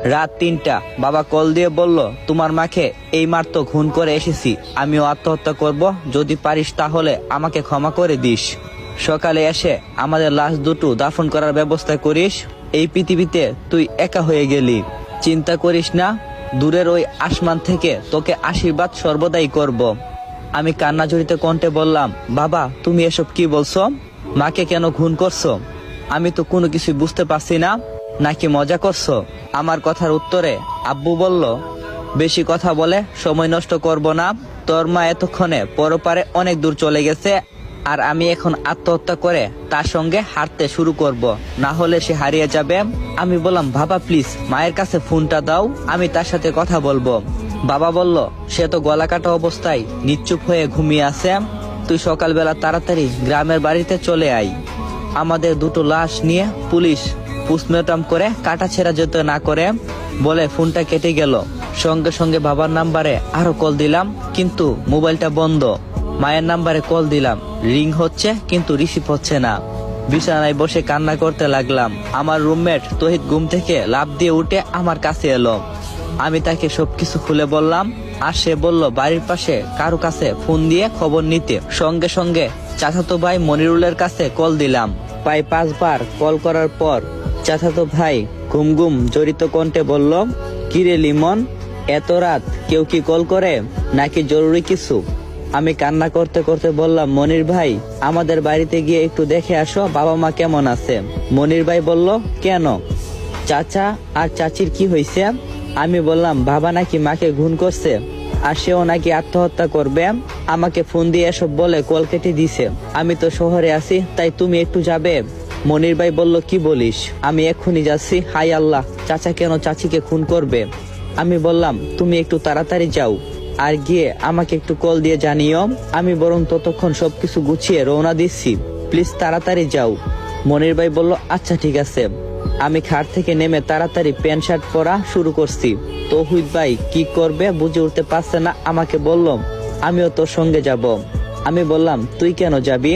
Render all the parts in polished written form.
রাত ৩টা বাবা কল দিয়ে বলল, তোমার মাকে এই মাত্র খুন করে এসেছি, আমিও আত্মহত্যা করব, যদি পারিস তাহলে আমাকে ক্ষমা করে দিস। সকালে এসে আমাদের লাশ দুটো দাফন করার ব্যবস্থা করিস। এই পৃথিবীতে তুই একা হয়ে গেলি, চিন্তা করিস না, দূরের ওই আসমান থেকে তোকে আশীর্বাদ সর্বদাই করব। আমি কান্না জড়িত কণ্ঠে বললাম, বাবা তুমি এসব কি বলছো? মাকে কেন খুন করছো? আমি তো কোনো কিছু বুঝতে পারছি না, নাকি মজা করছো? আমার কথার উত্তরে আব্বু বলল, বেশি কথা বলে সময় নষ্ট করব না, তোর মা এতক্ষণে পরপারে অনেক দূর চলে গেছে, আর আমি এখন আত্মহত্যা করে তার সঙ্গে হাঁটতে শুরু করব, না হলে সে হারিয়ে যাবে। আমি বললাম, বাবা প্লিজ মায়ের কাছে ফোনটা দাও, আমি তার সাথে কথা বলবো। বাবা বলল, সে তো গলা কাটা অবস্থায় নিশ্চুপ হয়ে ঘুমিয়ে আছে, তুই সকালবেলা তাড়াতাড়ি গ্রামের বাড়িতে চলে আয়। আমাদের দুটো লাশ নিয়ে পুলিশ পোস্টমর্টম করে কাটাছেঁড়া যেতে না করে বলে ফোনটা কেটে গেল। সঙ্গে সঙ্গে বাবার নাম্বারে আরো কল দিলাম, কিন্তু মোবাইলটা বন্ধ। মায়ের নাম্বারে কল দিলাম, রিং হচ্ছে কিন্তু রিসিভ হচ্ছে না। বিছানায় বসে কান্না করতে লাগলাম। আমার রুমমেট তহিদ ঘুম থেকে লাফ দিয়ে উঠে আমার কাছে এলো। আমি তাকে সবকিছু খুলে বললাম, আর সে বলল বাড়ির পাশে কারো কাছে ফোন দিয়ে খবর নিতে। সঙ্গে সঙ্গে চাচাতো ভাই মনিরুলের কাছে কল দিলাম। প্রায় 5 বার কল করার পর চাচাতো ভাই ঘুম ঘুম জড়িত কণ্ঠে বলল, কিরে লিমন, এত রাত কেউ কি কল করে নাকি জরুরি কিছু? আমি কান্না করতে করতে বললাম, মনির ভাই আমাদের বাড়িতে গিয়ে একটু দেখে আসো বাবা মা কেমন আছে। মনির ভাই বলল, কেন, চাচা আর চাচির কি হয়েছে? আমি বললাম, বাবা নাকি মাকে খুন করছে, আর সেও নাকি আত্মহত্যা করবে। আমাকে ফোন দিয়ে এসব বলে কল কেটে দিছে। আমি তো শহরে আছি, তাই তুমি একটু যাবে? মনির ভাই বলল, কি বলিস? আমি এক্ষুনি যাচ্ছি। হাই আল্লাহ, চাচা কেন চাচিকে খুন করবে? আমি বললাম, তুমি একটু তাড়াতাড়ি যাও, আর গিয়ে আমাকে একটু কল দিয়ে জানিও। আমি বরং ততক্ষণ সবকিছু গুছিয়ে রওনা দিচ্ছি, প্লিজ তাড়াতাড়ি যাও। মনির ভাই বলল, আচ্ছা ঠিক আছে। আমি খাট থেকে নেমে তাড়াতাড়ি প্যান্ট শার্ট পরা শুরু করছি। তৌহিদ ভাই কি করবে বুঝে উঠতে পারছে না, আমাকে বলল, আমিও তোর সঙ্গে যাব। আমি বললাম, তুই কেন যাবি?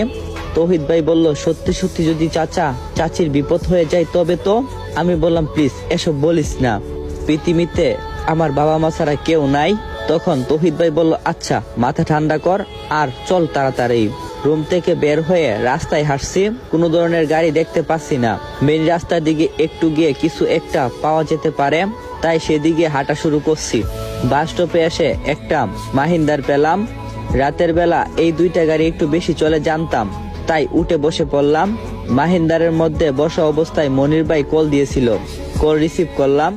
তৌহিদ ভাই বলল, সত্যি সত্যি যদি চাচা চাচির বিপদ হয়ে যায় তবে তো। আমি বললাম, প্লিজ এসব বলিস না, পৃথিবীতে আমার বাবা মা ছাড়া কেউ নাই। তখন তৌহিদ ভাই বলল, আচ্ছা মাথা ঠান্ডা কর আর চল তাড়াতাড়ি। রুম থেকে বের হয়ে রাস্তায় হাঁটছি, কোনো ধরনের গাড়ি দেখতে পাচ্ছি না। মেন রাস্তার দিকে একটু গিয়ে কিছু একটা পাওয়া যেতে পারে, তাই সেদিকে হাঁটা শুরু করছি। বাস স্টপে এসে একটা মাহিন্দার পেলাম। রাতের বেলা এই দুইটা গাড়ি একটু বেশি চলে জানতাম, তাই উঠে বসে পড়লাম। মাহিন্দারের মধ্যে বসা অবস্থায় মনির ভাই কল দিয়েছিল, কল রিসিভ করলাম।